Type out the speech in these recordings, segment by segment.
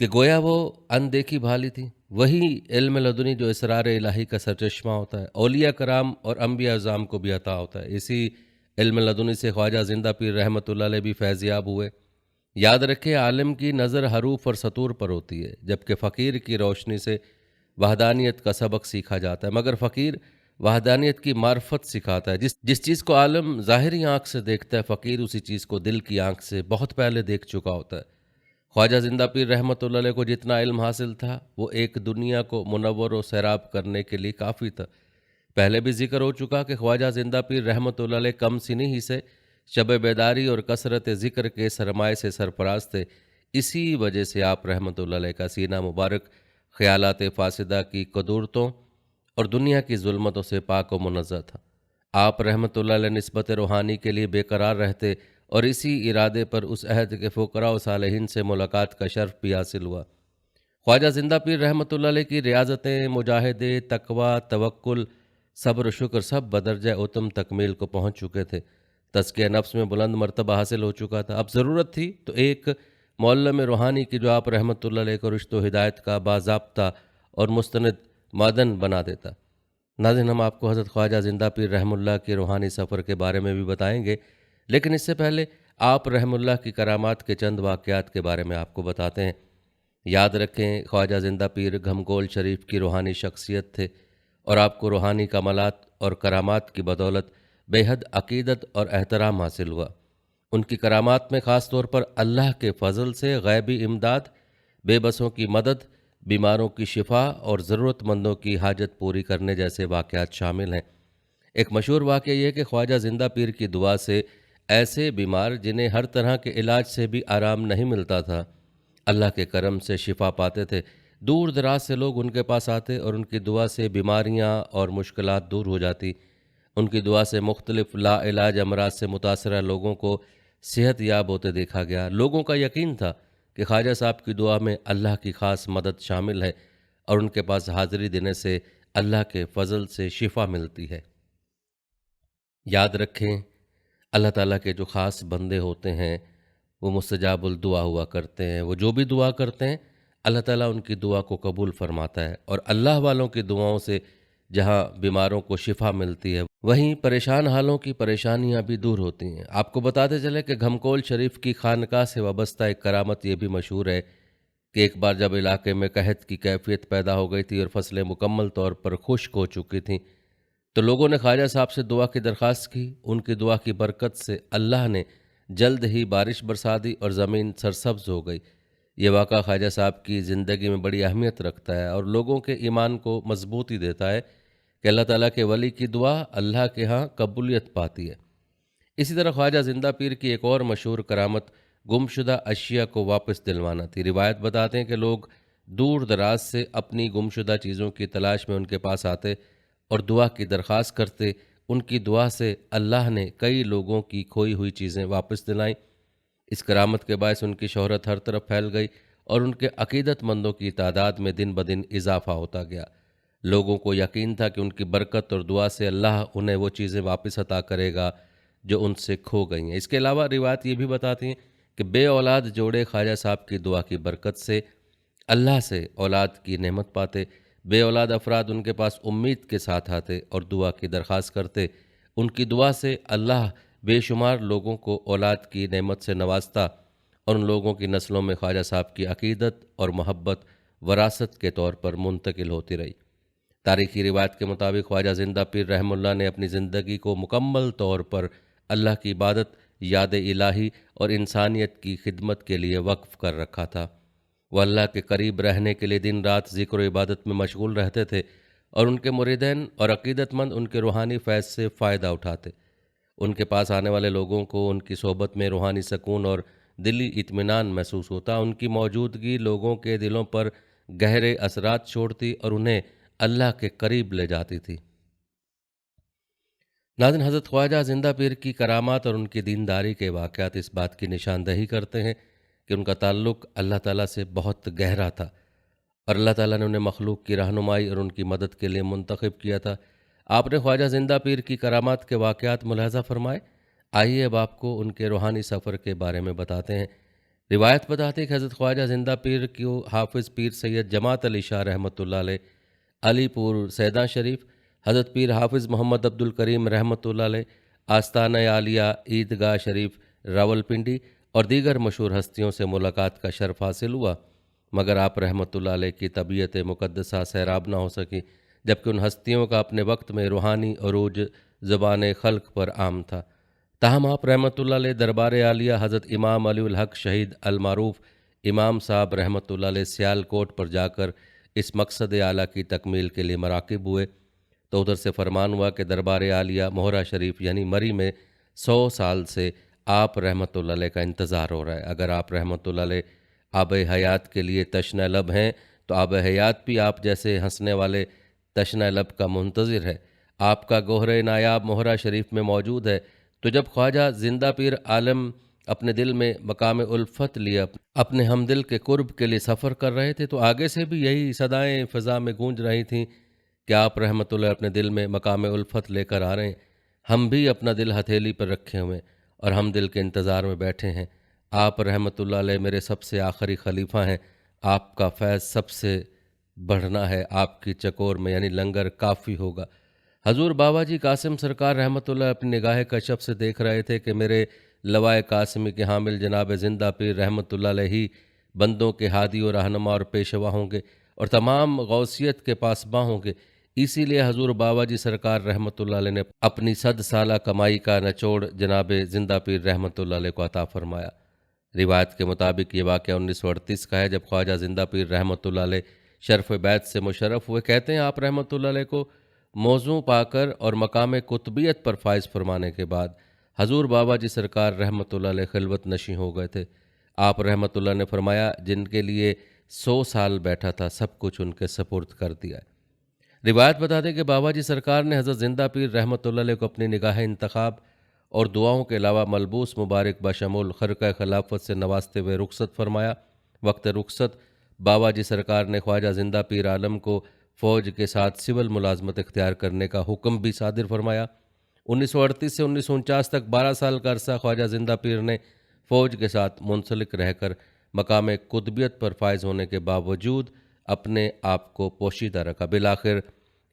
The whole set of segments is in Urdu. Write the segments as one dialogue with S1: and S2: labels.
S1: کہ گویا وہ اندیکھی بھالی تھی۔ وہی علم لدنی جو اسرار الہی کا سرچشمہ ہوتا ہے، اولیاء کرام اور انبیاء اعظام کو بھی عطا ہوتا ہے۔ اسی علم لدنی سے خواجہ زندہ پیر رحمۃ اللہ علیہ بھی فیض یاب ہوئے۔ یاد رکھے، عالم کی نظر حروف اور سطور پر ہوتی ہے، جبکہ فقیر کی روشنی سے وحدانیت کا سبق سیکھا جاتا ہے، مگر فقیر وحدانیت کی معرفت سکھاتا ہے۔ جس چیز کو عالم ظاہری آنکھ سے دیکھتا ہے، فقیر اسی چیز کو دل کی آنکھ سے بہت پہلے دیکھ چکا ہوتا ہے۔ خواجہ زندہ پیر رحمۃ اللہ علیہ کو جتنا علم حاصل تھا، وہ ایک دنیا کو منور و سیراب کرنے کے لیے کافی تھا۔ پہلے بھی ذکر ہو چکا کہ خواجہ زندہ پیر رحمۃ اللہ علیہ کم سنی ہی سے شب بیداری اور کثرت ذکر کے سرمائے سے سرفراز تھے۔ اسی وجہ سے آپ رحمۃ اللہ علیہ کا سینہ مبارک خیالات فاسدہ کی قدورتوں اور دنیا کی ظلمتوں سے پاک و منزہ تھا۔ آپ رحمۃ اللہ علیہ نسبت روحانی کے لیے بے قرار رہتے اور اسی ارادے پر اس عہد کے فقراء و صالحین سے ملاقات کا شرف بھی حاصل ہوا۔ خواجہ زندہ پیر رحمۃ اللہ علیہ کی ریاضتیں، مجاہدے، تقویٰ، توکل، صبر و شکر سب بدرجہ اتم تکمیل کو پہنچ چکے تھے۔ تزکیہ نفس میں بلند مرتبہ حاصل ہو چکا تھا۔ اب ضرورت تھی تو ایک معلم روحانی کی جو آپ رحمۃ اللہ علیہ کو رشت و ہدایت کا باضابطہ اور مستند معدن بنا دیتا۔ ناظرین، ہم آپ کو حضرت خواجہ زندہ پیر رحمہ اللہ کے روحانی سفر کے بارے میں بھی بتائیں گے، لیکن اس سے پہلے آپ رحمہ اللہ کی کرامات کے چند واقعات کے بارے میں آپ کو بتاتے ہیں۔ یاد رکھیں، خواجہ زندہ پیر گھمگول شریف کی روحانی شخصیت تھے اور آپ کو روحانی کمالات اور کرامات کی بدولت بے حد عقیدت اور احترام حاصل ہوا۔ ان کی کرامات میں خاص طور پر اللہ کے فضل سے غیبی امداد، بے بسوں کی مدد، بیماروں کی شفا اور ضرورت مندوں کی حاجت پوری کرنے جیسے واقعات شامل ہیں۔ ایک مشہور واقعہ یہ ہے کہ خواجہ زندہ پیر کی دعا سے ایسے بیمار جنہیں ہر طرح کے علاج سے بھی آرام نہیں ملتا تھا، اللہ کے کرم سے شفا پاتے تھے۔ دور دراز سے لوگ ان کے پاس آتے اور ان کی دعا سے بیماریاں اور مشکلات دور ہو جاتی۔ ان کی دعا سے مختلف لا علاج امراض سے متاثرہ لوگوں کو صحت یاب ہوتے دیکھا گیا۔ لوگوں کا یقین تھا کہ خواجہ صاحب کی دعا میں اللہ کی خاص مدد شامل ہے اور ان کے پاس حاضری دینے سے اللہ کے فضل سے شفا ملتی ہے۔ یاد رکھیں، اللہ تعالیٰ کے جو خاص بندے ہوتے ہیں وہ مستجاب الدعا ہوا کرتے ہیں۔ وہ جو بھی دعا کرتے ہیں، اللہ تعالیٰ ان کی دعا کو قبول فرماتا ہے، اور اللہ والوں کی دعاؤں سے جہاں بیماروں کو شفا ملتی ہے، وہیں پریشان حالوں کی پریشانیاں بھی دور ہوتی ہیں۔ آپ کو بتاتے چلے کہ گھمکول شریف کی خانقاہ سے وابستہ ایک کرامت یہ بھی مشہور ہے کہ ایک بار جب علاقے میں قحط کی کیفیت پیدا ہو گئی تھی اور فصلیں مکمل طور پر خشک ہو چکی تھیں، تو لوگوں نے خواجہ صاحب سے دعا کی درخواست کی۔ ان کی دعا کی برکت سے اللہ نے جلد ہی بارش برسا دی اور زمین سرسبز ہو گئی۔ یہ واقعہ خواجہ صاحب کی زندگی میں بڑی اہمیت رکھتا ہے اور لوگوں کے ایمان کو مضبوطی دیتا ہے کہ اللہ تعالیٰ کے ولی کی دعا اللہ کے ہاں قبولیت پاتی ہے۔ اسی طرح خواجہ زندہ پیر کی ایک اور مشہور کرامت گمشدہ اشیاء کو واپس دلوانا تھی۔ روایت بتاتے ہیں کہ لوگ دور دراز سے اپنی گمشدہ چیزوں کی تلاش میں ان کے پاس آتے اور دعا کی درخواست کرتے۔ ان کی دعا سے اللہ نے کئی لوگوں کی کھوئی ہوئی چیزیں واپس دلائیں۔ اس کرامت کے باعث ان کی شہرت ہر طرف پھیل گئی اور ان کے عقیدت مندوں کی تعداد میں دن بدن اضافہ ہوتا گیا۔ لوگوں کو یقین تھا کہ ان کی برکت اور دعا سے اللہ انہیں وہ چیزیں واپس عطا کرے گا جو ان سے کھو گئی ہیں۔ اس کے علاوہ روایت یہ بھی بتاتی ہیں کہ بے اولاد جوڑے خواجہ صاحب کی دعا کی برکت سے اللہ سے اولاد کی نعمت پاتے۔ بے اولاد افراد ان کے پاس امید کے ساتھ آتے اور دعا کی درخواست کرتے۔ ان کی دعا سے اللہ بے شمار لوگوں کو اولاد کی نعمت سے نوازتا اور ان لوگوں کی نسلوں میں خواجہ صاحب کی عقیدت اور محبت وراثت کے طور پر منتقل ہوتی رہی۔ تاریخی روایت کے مطابق خواجہ زندہ پیر رحمہ اللہ نے اپنی زندگی کو مکمل طور پر اللہ کی عبادت، یاد الہی اور انسانیت کی خدمت کے لیے وقف کر رکھا تھا۔ وہ اللہ کے قریب رہنے کے لیے دن رات ذکر و عبادت میں مشغول رہتے تھے اور ان کے مریدین اور عقیدت مند ان کے روحانی فیض سے فائدہ اٹھاتے۔ ان کے پاس آنے والے لوگوں کو ان کی صحبت میں روحانی سکون اور دلی اطمینان محسوس ہوتا۔ ان کی موجودگی لوگوں کے دلوں پر گہرے اثرات چھوڑتی اور انہیں اللہ کے قریب لے جاتی تھی۔ ناظرین، حضرت خواجہ زندہ پیر کی کرامات اور ان کی دینداری کے واقعات اس بات کی نشاندہی کرتے ہیں کہ ان کا تعلق اللہ تعالیٰ سے بہت گہرا تھا اور اللہ تعالیٰ نے انہیں مخلوق کی رہنمائی اور ان کی مدد کے لیے منتخب کیا تھا۔ آپ نے خواجہ زندہ پیر کی کرامات کے واقعات ملاحظہ فرمائے۔ آئیے اب آپ کو ان کے روحانی سفر کے بارے میں بتاتے ہیں۔ روایت بتاتی ہے کہ حضرت خواجہ زندہ پیر کو حافظ پیر سید جماعت علی شاہ رحمۃ اللہ علیہ علی پور سیداں شریف، حضرت پیر حافظ محمد عبد الکریم رحمۃ اللہ علیہ آستانہ عالیہ عیدگاہ شریف راولپنڈی اور دیگر مشہور ہستیوں سے ملاقات کا شرف حاصل ہوا، مگر آپ رحمۃ اللہ علیہ کی طبیعت مقدسہ سیراب نہ ہو سکی، جبکہ ان ہستیوں کا اپنے وقت میں روحانی عروج زبان خلق پر عام تھا۔ تاہم آپ رحمۃ اللہ علیہ دربار عالیہ حضرت امام علی الحق شہید المعروف امام صاحب رحمۃ اللہ علیہ سیال کوٹ پر جا کر اس مقصد اعلیٰ کی تکمیل کے لیے مراقب ہوئے تو ادھر سے فرمان ہوا کہ دربار عالیہ مہرہ شریف یعنی مری میں 100 سال سے آپ رحمۃ اللہ علیہ کا انتظار ہو رہا ہے۔ اگر آپ رحمۃ اللہ علیہ آب حیات کے لیے تشنہ لب ہیں تو آب حیات بھی آپ جیسے ہنسنے والے تشنہ لب کا منتظر ہے۔ آپ کا گوہر نایاب مہرہ شریف میں موجود ہے۔ تو جب خواجہ زندہ پیر عالم اپنے دل میں مقام الفت لیے اپنے ہمدل کے قرب کے لیے سفر کر رہے تھے تو آگے سے بھی یہی صدائیں فضا میں گونج رہی تھیں کہ آپ رحمۃ اللہ اپنے دل میں مقام الفت لے کر آ رہے ہیں، ہم بھی اپنا دل ہتھیلی پر رکھے ہوئے اور ہم دل کے انتظار میں بیٹھے ہیں۔ آپ رحمۃ اللہ علیہ میرے سب سے آخری خلیفہ ہیں، آپ کا فیض سب سے بڑھنا ہے، آپ کی چکور میں یعنی لنگر کافی ہوگا۔ حضور بابا جی قاسم سرکار رحمۃ اللہ اپنی نگاہ کشف سے دیکھ رہے تھے کہ میرے لوائے قاسمی کے حامل جناب زندہ پیر رحمۃ اللہ علیہ ہی بندوں کے ہادی و رہنما اور پیشوا ہوں گے اور تمام غوثیت کے پاسباں ہوں گے۔ اسی لیے حضور بابا جی سرکار رحمۃ اللہ علیہ نے اپنی 100 سالہ کمائی کا نچوڑ جناب زندہ پیر رحمۃ اللہ علیہ کو عطا فرمایا۔ روایت کے مطابق یہ واقعہ 1938 کا ہے جب خواجہ زندہ پیر رحمۃ اللہ علیہ شرف بیت سے مشرف ہوئے۔ کہتے ہیں آپ رحمۃ اللہ علیہ کو موضوع پا کر اور مقام قطبیت پر فائز فرمانے کے بعد حضور بابا جی سرکار رحمۃ اللہ علیہ خلوت نشیں ہو گئے تھے۔ آپ رحمۃ اللہ نے فرمایا جن کے لیے 100 سال بیٹھا تھا سب کچھ ان کے سپرد کر دیا ہے۔ روایت بتاتے کہ بابا جی سرکار نے حضرت زندہ پیر رحمۃ اللہ علیہ کو اپنی نگاہ انتخاب اور دعاؤں کے علاوہ ملبوس مبارک بشمول خرقہ خلافت سے نوازتے ہوئے رخصت فرمایا۔ وقت رخصت بابا جی سرکار نے خواجہ زندہ پیر عالم کو فوج کے ساتھ سول ملازمت اختیار کرنے کا حکم بھی صادر فرمایا۔ 1938 سے 1949 تک 12 سال کا عرصہ خواجہ زندہ پیر نے فوج کے ساتھ منسلک رہ کر مقام قطبیت پر فائز ہونے کے باوجود اپنے آپ کو پوشیدہ رکھا۔ بالآخر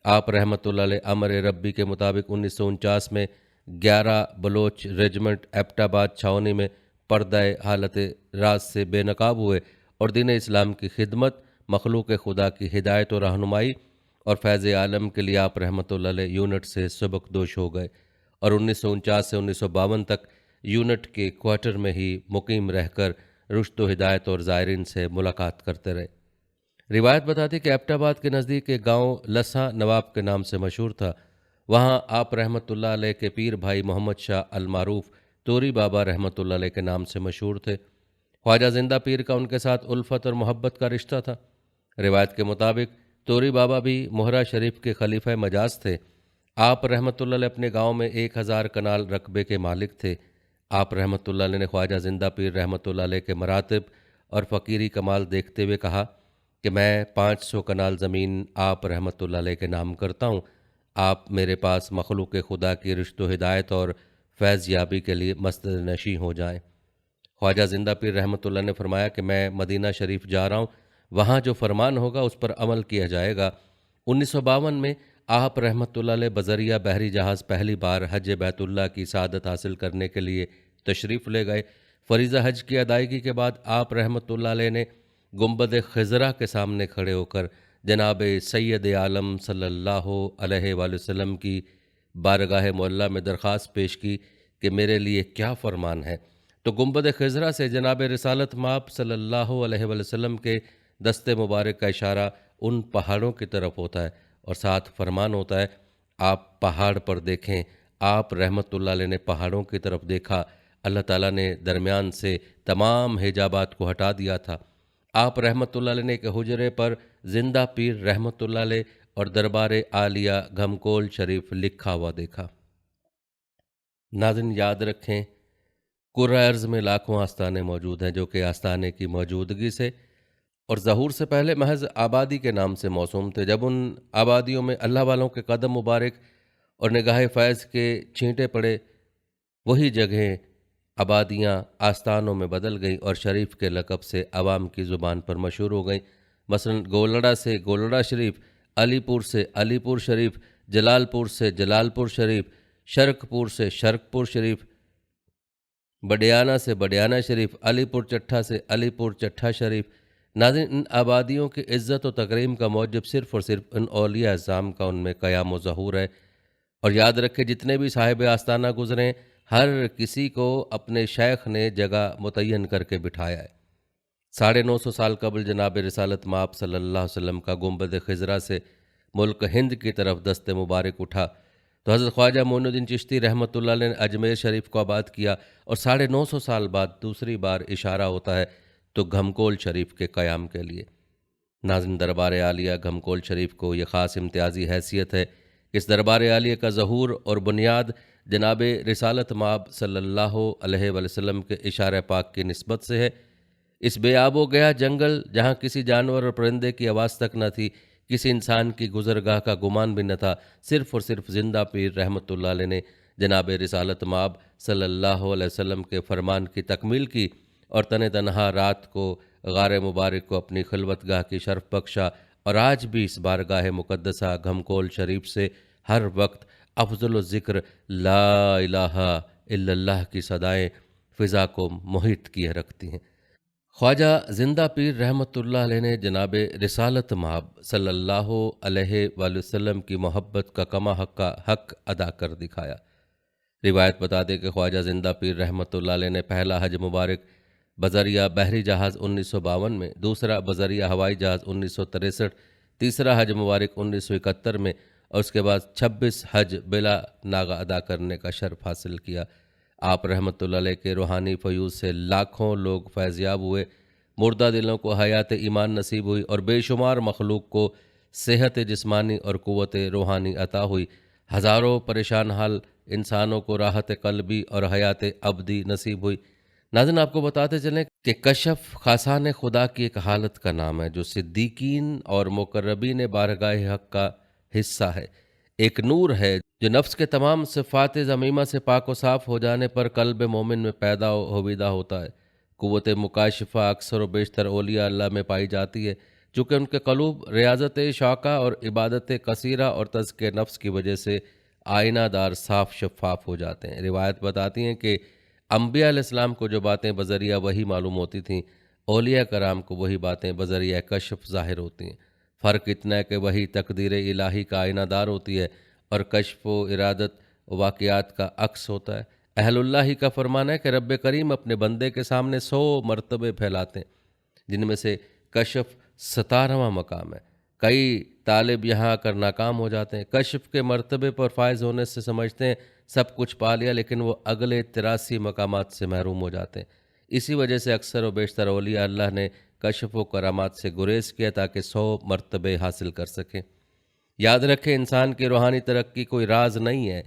S1: آپ رحمۃ اللہ علیہ امر ربی کے مطابق 1949 میں 11 بلوچ ریجمنٹ ایبٹ آباد چھاؤنی میں پردہ حالت راز سے بے نقاب ہوئے اور دین اسلام کی خدمت، مخلوق خدا کی ہدایت و رہنمائی اور فیض عالم کے لیے آپ رحمۃ اللہ علیہ یونٹ سے سبک دوش ہو گئے اور 1949 سے 1952 تک یونٹ کے کوارٹر میں ہی مقیم رہ کر رشد و ہدایت اور زائرین سے ملاقات کرتے رہے۔ روایت بتاتی کہ ایبٹ آباد کے نزدیک ایک گاؤں لساں نواب کے نام سے مشہور تھا، وہاں آپ رحمۃ اللہ علیہ کے پیر بھائی محمد شاہ المعروف توری بابا رحمۃ اللہ علیہ کے نام سے مشہور تھے۔ خواجہ زندہ پیر کا ان کے ساتھ الفت اور محبت کا رشتہ تھا۔ روایت کے مطابق توری بابا بھی مہرہ شریف کے خلیفہ مجاز تھے۔ آپ رحمۃ اللہ علیہ اپنے گاؤں میں 1000 کنال رقبے کے مالک تھے۔ آپ رحمۃ اللہ علیہ نے خواجہ زندہ پیر رحمۃ اللہ علیہ کے مراتب اور فقیری کمال دیکھتے ہوئے کہا کہ میں 500 کنال زمین آپ رحمۃ اللہ علیہ کے نام کرتا ہوں، آپ میرے پاس مخلوق خدا کی رشد و ہدایت اور فیض یابی کے لیے مسند نشیں ہو جائیں۔ خواجہ زندہ پیر رحمۃ اللہ نے فرمایا کہ میں مدینہ شریف جا رہا ہوں، وہاں جو فرمان ہوگا اس پر عمل کیا جائے گا۔ 1952 میں آپ رحمۃ اللہ علیہ بذریعہ بحری جہاز پہلی بار حج بیت اللہ کی سعادت حاصل کرنے کے لیے تشریف لے گئے۔ فریضہ حج کی ادائیگی کے بعد آپ رحمۃ اللہ علیہ نے گنبد خضرا کے سامنے کھڑے ہو کر جناب سید عالم صلی اللہ علیہ وآلہ وسلم کی بارگاہ معلیٰ میں درخواست پیش کی کہ میرے لیے کیا فرمان ہے، تو گنبد خضرا سے جناب رسالت مآب صلی اللہ علیہ وآلہ وسلم کے دست مبارک کا اشارہ ان پہاڑوں کی طرف ہوتا ہے اور ساتھ فرمان ہوتا ہے آپ پہاڑ پر دیکھیں۔ آپ رحمۃ اللہ علیہ نے پہاڑوں کی طرف دیکھا، اللہ تعالیٰ نے درمیان سے تمام حجابات کو ہٹا دیا تھا۔ آپ رحمۃ اللہ علیہ نے ایک حجرے پر زندہ پیر رحمۃ اللہ علیہ اور دربار عالیہ گھمکول شریف لکھا ہوا دیکھا۔ ناظرین یاد رکھیں کرۂ ارض میں لاکھوں آستانے موجود ہیں جو کہ آستانے کی موجودگی سے اور ظہور سے پہلے محض آبادی کے نام سے موسوم تھے۔ جب ان آبادیوں میں اللہ والوں کے قدم مبارک اور نگاہ فیض کے چھینٹے پڑے، وہی جگہیں آبادیاں آستانوں میں بدل گئیں اور شریف کے لقب سے عوام کی زبان پر مشہور ہو گئیں۔ مثلا گولڑا سے گولڑا شریف، علی پور سے علی پور شریف، جلال پور سے جلال پور شریف، شرک پور سے شرک پور شریف، بڈیانہ سے بڈیانہ شریف، علی پور چٹھا سے علی پور چٹھا شریف۔ ناظرین، ان آبادیوں کی عزت و تکریم کا موجب صرف اور صرف ان اولیاء اعظام کا ان میں قیام و ظہور ہے۔ اور یاد رکھے، جتنے بھی صاحب آستانہ گزرے، ہر کسی کو اپنے شیخ نے جگہ متعین کر کے بٹھایا ہے۔ 950 سال قبل جناب رسالت مآب صلی اللہ علیہ وسلم کا گنبد خضرا سے ملک ہند کی طرف دست مبارک اٹھا تو حضرت خواجہ معین الدین چشتی رحمۃ اللہ علیہ نے اجمیر شریف کو آباد کیا، اور 950 سال بعد دوسری بار اشارہ ہوتا ہے تو گھمکول شریف کے قیام کے لیے۔ ناظرین، دربار عالیہ گھمکول شریف کو یہ خاص امتیازی حیثیت ہے کہ اس دربار عالیہ کا ظہور اور بنیاد جناب رسالت مآب صلی اللہ علیہ وسلم کے اشارہ پاک کی نسبت سے ہے۔ اس بے آب و گیا جنگل، جہاں کسی جانور اور پرندے کی آواز تک نہ تھی، کسی انسان کی گزرگاہ کا گمان بھی نہ تھا، صرف اور صرف زندہ پیر رحمۃ اللہ علیہ نے جناب رسالت مآب صلی اللہ علیہ وسلم کے فرمان کی تکمیل کی اور تنہا رات کو غار مبارک کو اپنی خلوت گاہ کی شرف بخشا، اور آج بھی اس بارگاہ مقدسہ گھمکول شریف سے ہر وقت افضل الذکر لا الہ الا اللہ کی صدائیں فضا کو محیط کیے رکھتی ہیں۔ خواجہ زندہ پیر رحمۃ اللہ علیہ نے جناب رسالت مآب صلی اللہ علیہ وآلہ وسلم کی محبت کا کما حق کا حق ادا کر دکھایا۔ روایت بتاتے کہ خواجہ زندہ پیر رحمۃ اللہ علیہ نے پہلا حج مبارک بذریعہ بحری جہاز 1952 میں، دوسرا بذریعہ ہوائی جہاز 1963، تیسرا حج مبارک 1971 میں، اور اس کے بعد 26 حج بلا ناغہ ادا کرنے کا شرف حاصل کیا۔ آپ رحمۃ اللہ علیہ کے روحانی فیوز سے لاکھوں لوگ فیضیاب ہوئے، مردہ دلوں کو حیات ایمان نصیب ہوئی، اور بے شمار مخلوق کو صحت جسمانی اور قوت روحانی عطا ہوئی۔ ہزاروں پریشان حال انسانوں کو راحت قلبی اور حیات ابدی نصیب ہوئی۔ ناظرین، آپ کو بتاتے چلیں کہ کشف خاصان خدا کی ایک حالت کا نام ہے جو صدیقین اور مقربین بارگاہ حق کا حصہ ہے۔ ایک نور ہے جو نفس کے تمام صفات ذمیمہ سے پاک و صاف ہو جانے پر قلب مومن میں پیدا و ہویدہ ہوتا ہے۔ قوت مکاشفہ اکثر و بیشتر اولیاء اللہ میں پائی جاتی ہے، چونکہ ان کے قلوب ریاضت شوقہ اور عبادت کثیرہ اور تزکیہ نفس کی وجہ سے آئینہ دار صاف شفاف ہو جاتے ہیں۔ روایت بتاتی ہیں کہ انبیاء علیہ السلام کو جو باتیں بذریعہ وحی معلوم ہوتی تھیں، اولیاء کرام کو وہی باتیں بذریعہ کشف ظاہر ہوتی ہیں۔ فرق اتنا ہے کہ وہی تقدیر الہی کا آئینہ دار ہوتی ہے اور کشف و ارادت واقعات کا عکس ہوتا ہے۔ اہل اللہ ہی کا فرمان ہے کہ رب کریم اپنے بندے کے سامنے 100 مرتبے پھیلاتے ہیں، جن میں سے کشف 17واں مقام ہے۔ کئی طالب یہاں آ کر ناکام ہو جاتے ہیں، کشف کے مرتبے پر فائز ہونے سے سمجھتے ہیں سب کچھ پا لیا، لیکن وہ اگلے 83 مقامات سے محروم ہو جاتے ہیں۔ اسی وجہ سے اکثر و بیشتر اولیاء اللہ نے کشف و کرامات سے گریز کیا تاکہ 100 مرتبے حاصل کر سکیں۔ یاد رکھیں، انسان کی روحانی ترقی کوئی راز نہیں ہے،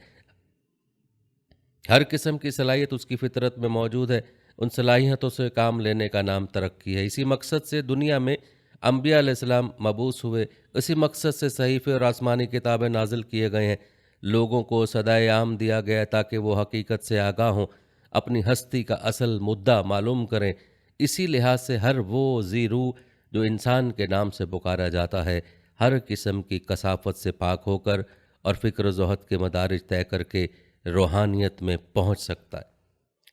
S1: ہر قسم کی صلاحیت اس کی فطرت میں موجود ہے، ان صلاحیتوں سے کام لینے کا نام ترقی ہے۔ اسی مقصد سے دنیا میں انبیاء علیہ السلام مبعوث ہوئے، اسی مقصد سے صحیفے اور آسمانی کتابیں نازل کیے گئے ہیں، لوگوں کو صدائے عام دیا گیا تاکہ وہ حقیقت سے آگاہ ہوں، اپنی ہستی کا اصل مدعا معلوم کریں۔ اسی لحاظ سے ہر وہ ذی روح جو انسان کے نام سے پکارا جاتا ہے، ہر قسم کی کثافت سے پاک ہو کر اور فکر و ذوحت کے مدارج طے کر کے روحانیت میں پہنچ سکتا ہے۔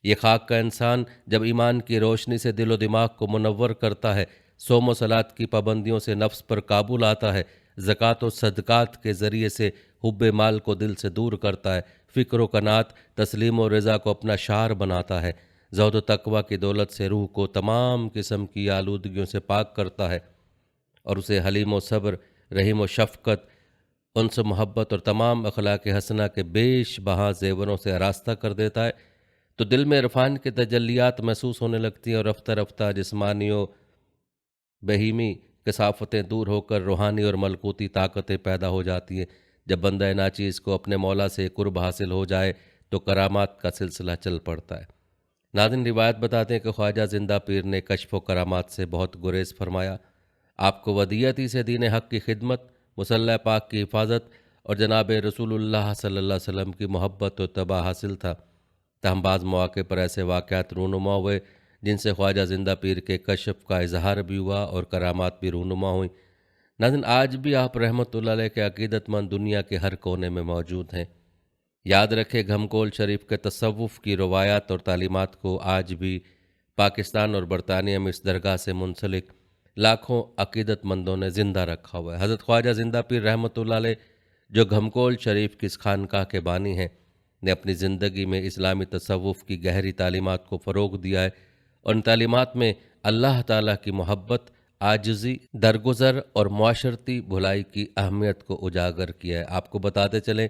S1: یہ خاک کا انسان جب ایمان کی روشنی سے دل و دماغ کو منور کرتا ہے، صوم و صلات کی پابندیوں سے نفس پر قابو لاتا ہے، زکوٰۃ و صدقات کے ذریعے سے حب مال کو دل سے دور کرتا ہے، فکر و قناعت، تسلیم و رضا کو اپنا شعار بناتا ہے، زہد و تقویٰ کی دولت سے روح کو تمام قسم کی آلودگیوں سے پاک کرتا ہے، اور اسے حلیم و صبر، رحیم و شفقت، انس و محبت اور تمام اخلاق حسنہ کے بیش بہا زیوروں سے آراستہ کر دیتا ہے، تو دل میں عرفان کے تجلیات محسوس ہونے لگتی ہیں، اور رفتہ رفتہ جسمانی و بہیمی کثافتیں دور ہو کر روحانی اور ملکوتی طاقتیں پیدا ہو جاتی ہیں۔ جب بندہ ناچیز کو اپنے مولا سے قرب حاصل ہو جائے تو کرامات کا سلسلہ چل پڑتا ہے۔ ناظرین، روایت بتاتے ہیں کہ خواجہ زندہ پیر نے کشف و کرامات سے بہت گریز فرمایا۔ آپ کو ودیعت ہی سے دین حق کی خدمت، مصلی پاک کی حفاظت اور جناب رسول اللہ صلی اللہ علیہ وسلم کی محبت و اتباع حاصل تھا۔ تاہم بعض مواقع پر ایسے واقعات رونما ہوئے جن سے خواجہ زندہ پیر کے کشف کا اظہار بھی ہوا اور کرامات بھی رونما ہوئیں۔ ناظرین، آج بھی آپ رحمۃ اللہ علیہ کے عقیدت مند دنیا کے ہر کونے میں موجود ہیں۔ یاد رکھیں، گھمکول شریف کے تصوف کی روایات اور تعلیمات کو آج بھی پاکستان اور برطانیہ میں اس درگاہ سے منسلک لاکھوں عقیدت مندوں نے زندہ رکھا ہوا ہے۔ حضرت خواجہ زندہ پیر رحمۃ اللہ علیہ، جو گھمکول شریف کی اس خانقاہ کے بانی ہیں، نے اپنی زندگی میں اسلامی تصوف کی گہری تعلیمات کو فروغ دیا ہے اور ان تعلیمات میں اللہ تعالیٰ کی محبت، عاجزی، درگزر اور معاشرتی بھلائی کی اہمیت کو اجاگر کیا ہے۔ آپ کو بتاتے چلیں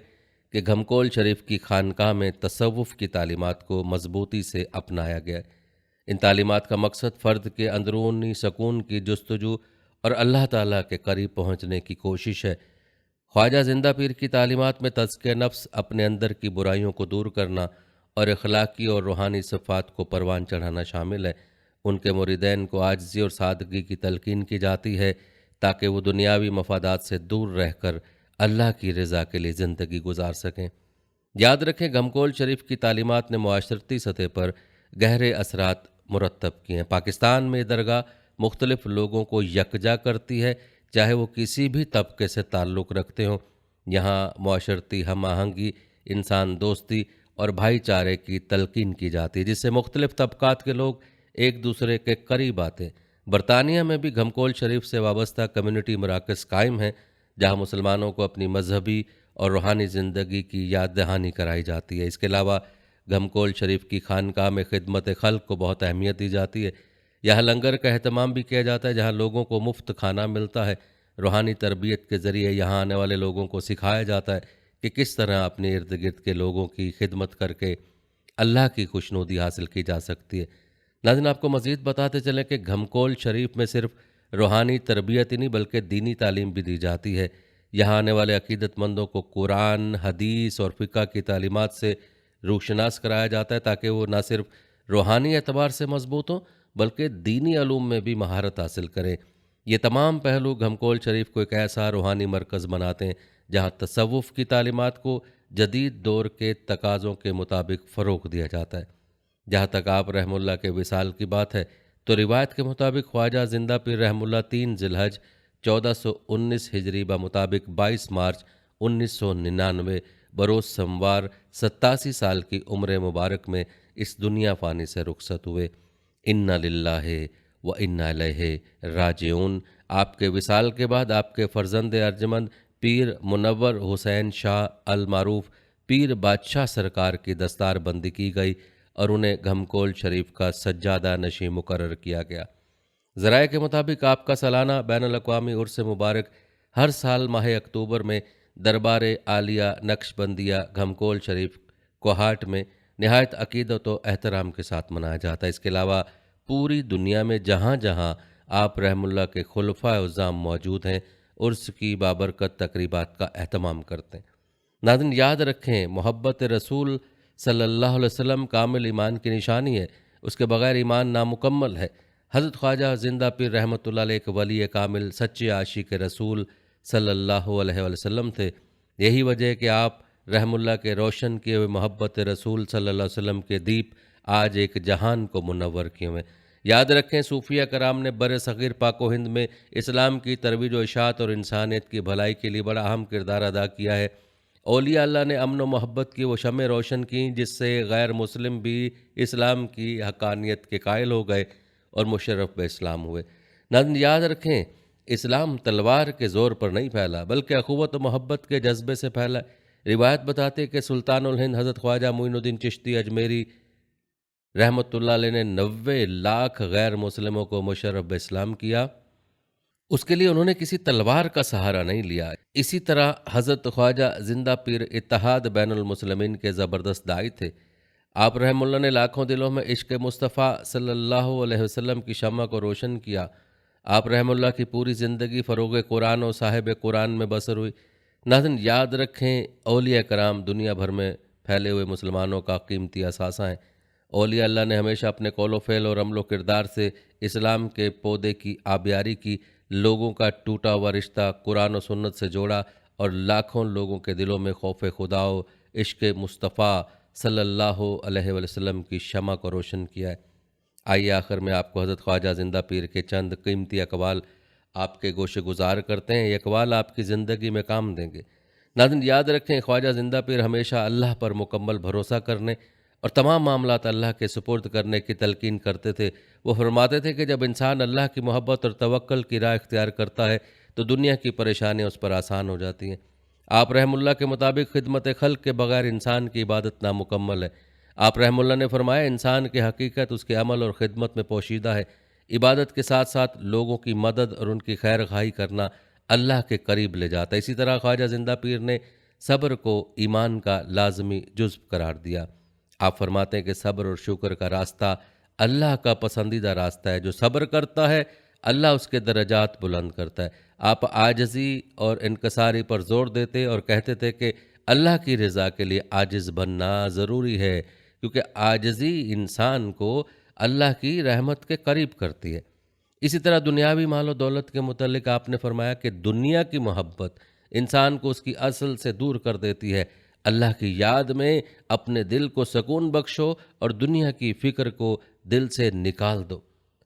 S1: کہ گھمکول شریف کی خانقاہ میں تصوف کی تعلیمات کو مضبوطی سے اپنایا گیا ہے۔ ان تعلیمات کا مقصد فرد کے اندرونی سکون کی جستجو اور اللہ تعالیٰ کے قریب پہنچنے کی کوشش ہے۔ خواجہ زندہ پیر کی تعلیمات میں تزکیہ نفس، اپنے اندر کی برائیوں کو دور کرنا اور اخلاقی اور روحانی صفات کو پروان چڑھانا شامل ہے۔ ان کے مریدین کو عاجزی اور سادگی کی تلقین کی جاتی ہے تاکہ وہ دنیاوی مفادات سے دور رہ کر اللہ کی رضا کے لیے زندگی گزار سکیں۔ یاد رکھیں، گھمکول شریف کی تعلیمات نے معاشرتی سطح پر گہرے اثرات مرتب کیے ہیں۔ پاکستان میں یہ درگاہ مختلف لوگوں کو یکجا کرتی ہے، چاہے وہ کسی بھی طبقے سے تعلق رکھتے ہوں۔ یہاں معاشرتی ہم آہنگی، انسان دوستی اور بھائی چارے کی تلقین کی جاتی ہے، جس سے مختلف طبقات کے لوگ ایک دوسرے کے قریب آتے ہیں۔ برطانیہ میں بھی گھمکول شریف سے وابستہ کمیونٹی مراکز قائم ہیں، جہاں مسلمانوں کو اپنی مذہبی اور روحانی زندگی کی یاد دہانی کرائی جاتی ہے۔ اس کے علاوہ گھمکول شریف کی خانقاہ میں خدمت خلق کو بہت اہمیت دی جاتی ہے۔ یہاں لنگر کا اہتمام بھی کیا جاتا ہے، جہاں لوگوں کو مفت کھانا ملتا ہے۔ روحانی تربیت کے ذریعے یہاں آنے والے لوگوں کو سکھایا جاتا ہے کہ کس طرح اپنے ارد گرد کے لوگوں کی خدمت کر کے اللہ کی خوشنودی حاصل کی جا سکتی ہے۔ ناظرین، آپ کو مزید بتاتے چلیں کہ گھمکول شریف میں صرف روحانی تربیت ہی نہیں بلکہ دینی تعلیم بھی دی جاتی ہے۔ یہاں آنے والے عقیدت مندوں کو قرآن، حدیث اور فقہ کی تعلیمات سے روشناس کرایا جاتا ہے تاکہ وہ نہ صرف روحانی اعتبار سے مضبوط ہوں بلکہ دینی علوم میں بھی مہارت حاصل کریں۔ یہ تمام پہلو گھمکول شریف کو ایک ایسا روحانی مرکز بناتے ہیں جہاں تصوف کی تعلیمات کو جدید دور کے تقاضوں کے مطابق فروغ دیا جاتا ہے۔ جہاں تک آپ رحم اللہ کے وصال کی بات ہے تو روایت کے مطابق خواجہ زندہ پیر رحم اللہ 3 ذی الحج 1419 ہجری بمطابق 22 مارچ 1999 بروز سموار 87 سال کی عمر مبارک میں اس دنیا فانی سے رخصت ہوئے۔ انا للہ و انا الیہ راجعون۔ آپ کے وصال کے بعد آپ کے فرزند ارجمند پیر منور حسین شاہ المعروف پیر بادشاہ سرکار کی دستار بندی کی گئی اور انہیں گھمکول شریف کا سجادہ نشیں مقرر کیا گیا۔ ذرائع کے مطابق آپ کا سالانہ بین الاقوامی عرس مبارک ہر سال ماہ اکتوبر میں دربار عالیہ نقش بندیہ گھمکول شریف کوہاٹ میں نہایت عقیدت و احترام کے ساتھ منایا جاتا ہے۔ اس کے علاوہ پوری دنیا میں جہاں جہاں آپ رحم اللہ کے خلفاء اعظام موجود ہیں، عرس کی بابرکت تقریبات کا اہتمام کرتے ہیں۔ ناظرین، یاد رکھیں، محبت رسول صلی اللہ علیہ وسلم کامل ایمان کی نشانی ہے، اس کے بغیر ایمان نامکمل ہے۔ حضرت خواجہ زندہ پیر رحمۃ اللہ علیہ ایک ولی کامل، سچے عاشق رسول صلی اللہ علیہ وسلم تھے۔ یہی وجہ ہے کہ آپ رحم اللہ کے روشن کیے ہوئے محبت رسول صلی اللہ علیہ وسلم کے دیپ آج ایک جہان کو منور کیے ہوئے۔ یاد رکھیں، صوفیہ کرام نے بر صغیر پاک و ہند میں اسلام کی ترویج و اشاعت اور انسانیت کی بھلائی کے لیے بڑا اہم کردار ادا کیا ہے۔ اولیاء اللہ نے امن و محبت کی وہ شمع روشن کی جس سے غیر مسلم بھی اسلام کی حقانیت کے قائل ہو گئے اور مشرف بے اسلام ہوئے۔ ناظرین، یاد رکھیں، اسلام تلوار کے زور پر نہیں پھیلا بلکہ اخوت و محبت کے جذبے سے پھیلا۔ روایت بتاتے کہ سلطان الہند حضرت خواجہ معین الدین چشتی اجمیری رحمۃ اللہ علیہ نے 90 لاکھ غیر مسلموں کو مشرف بے اسلام کیا۔ اس کے لیے انہوں نے کسی تلوار کا سہارا نہیں لیا۔ اسی طرح حضرت خواجہ زندہ پیر اتحاد بین المسلمین کے زبردست داعی تھے۔ آپ رحم اللہ نے لاکھوں دلوں میں عشق مصطفیٰ صلی اللہ علیہ وسلم کی شمع کو روشن کیا۔ آپ رحم اللہ کی پوری زندگی فروغ قرآن و صاحب قرآن میں بسر ہوئی۔ ناظرین، یاد رکھیں، اولیاء کرام دنیا بھر میں پھیلے ہوئے مسلمانوں کا قیمتی اثاثہ ہیں۔ اولیاء اللہ نے ہمیشہ اپنے قول و فعل اور عمل و کردار سے اسلام کے پودے کی آبیاری کی، لوگوں کا ٹوٹا ہوا رشتہ قرآن و سنت سے جوڑا اور لاکھوں لوگوں کے دلوں میں خوف خدا و عشق مصطفیٰ صلی اللہ علیہ وسلم کی شمع کو روشن کیا ہے۔ آئیے آخر میں آپ کو حضرت خواجہ زندہ پیر کے چند قیمتی اقوال آپ کے گوشے گزار کرتے ہیں۔ یہ اقوال آپ کی زندگی میں کام دیں گے۔ ناظرین یاد رکھیں، خواجہ زندہ پیر ہمیشہ اللہ پر مکمل بھروسہ کرنے اور تمام معاملات اللہ کے سپرد کرنے کی تلقین کرتے تھے۔ وہ فرماتے تھے کہ جب انسان اللہ کی محبت اور توکل کی راہ اختیار کرتا ہے تو دنیا کی پریشانیاں اس پر آسان ہو جاتی ہیں۔ آپ رحم اللہ کے مطابق خدمت خلق کے بغیر انسان کی عبادت نامکمل ہے۔ آپ رحم اللہ نے فرمایا، انسان کی حقیقت اس کے عمل اور خدمت میں پوشیدہ ہے۔ عبادت کے ساتھ ساتھ لوگوں کی مدد اور ان کی خیر خواہی کرنا اللہ کے قریب لے جاتا ہے۔ اسی طرح خواجہ زندہ پیر نے صبر کو ایمان کا لازمی جزو قرار دیا۔ آپ فرماتے ہیں کہ صبر اور شکر کا راستہ اللہ کا پسندیدہ راستہ ہے۔ جو صبر کرتا ہے اللہ اس کے درجات بلند کرتا ہے۔ آپ عاجزی اور انکساری پر زور دیتے اور کہتے تھے کہ اللہ کی رضا کے لیے عاجز بننا ضروری ہے، کیونکہ عاجزی انسان کو اللہ کی رحمت کے قریب کرتی ہے۔ اسی طرح دنیاوی مال و دولت کے متعلق آپ نے فرمایا کہ دنیا کی محبت انسان کو اس کی اصل سے دور کر دیتی ہے۔ اللہ کی یاد میں اپنے دل کو سکون بخشو اور دنیا کی فکر کو دل سے نکال دو۔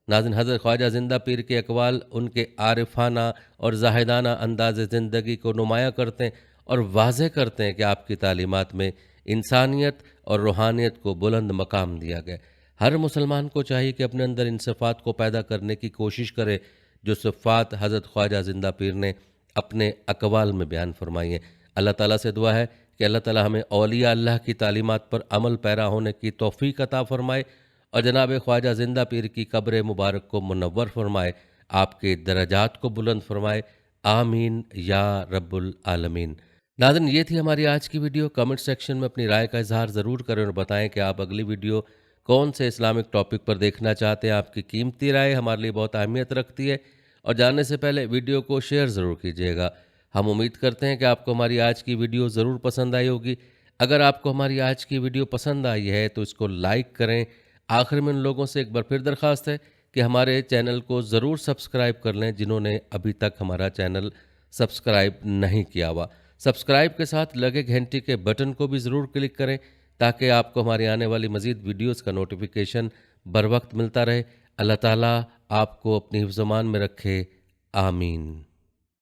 S1: ناظرین حضرت خواجہ زندہ پیر کے اقوال ان کے عارفانہ اور زاہدانہ انداز زندگی کو نمایاں کرتے ہیں اور واضح کرتے ہیں کہ آپ کی تعلیمات میں انسانیت اور روحانیت کو بلند مقام دیا گیا۔ ہر مسلمان کو چاہیے کہ اپنے اندر ان صفات کو پیدا کرنے کی کوشش کرے جو صفات حضرت خواجہ زندہ پیر نے اپنے اقوال میں بیان فرمائی ہیں۔ اللہ تعالیٰ سے دعا ہے کہ اللہ تعالیٰ ہمیں اولیاء اللہ کی تعلیمات پر عمل پیرا ہونے کی توفیق عطا فرمائے اور جناب خواجہ زندہ پیر کی قبر مبارک کو منور فرمائے، آپ کے درجات کو بلند فرمائے، آمین یا رب العالمین۔ ناظرین یہ تھی ہماری آج کی ویڈیو۔ کمنٹ سیکشن میں اپنی رائے کا اظہار ضرور کریں اور بتائیں کہ آپ اگلی ویڈیو کون سے اسلامک ٹاپک پر دیکھنا چاہتے ہیں۔ آپ کی قیمتی رائے ہمارے لیے بہت اہمیت رکھتی ہے، اور جاننے سے پہلے ویڈیو کو شیئر ضرور کیجیے گا۔ ہم امید کرتے ہیں کہ آپ کو ہماری آج کی ویڈیو ضرور پسند آئی ہوگی۔ اگر آپ کو ہماری آج کی ویڈیو پسند آئی ہے تو اس کو لائک کریں۔ آخر میں ان لوگوں سے ایک بار پھر درخواست ہے کہ ہمارے چینل کو ضرور سبسکرائب کر لیں جنہوں نے ابھی تک ہمارا چینل سبسکرائب نہیں کیا ہوا۔ سبسکرائب کے ساتھ لگے گھنٹی کے بٹن کو بھی ضرور کلک کریں تاکہ آپ کو ہماری آنے والی مزید ویڈیوز کا نوٹیفیکیشن بر وقت ملتا رہے۔ اللہ تعالیٰ آپ کو اپنی حفظ و امان میں رکھے، آمین۔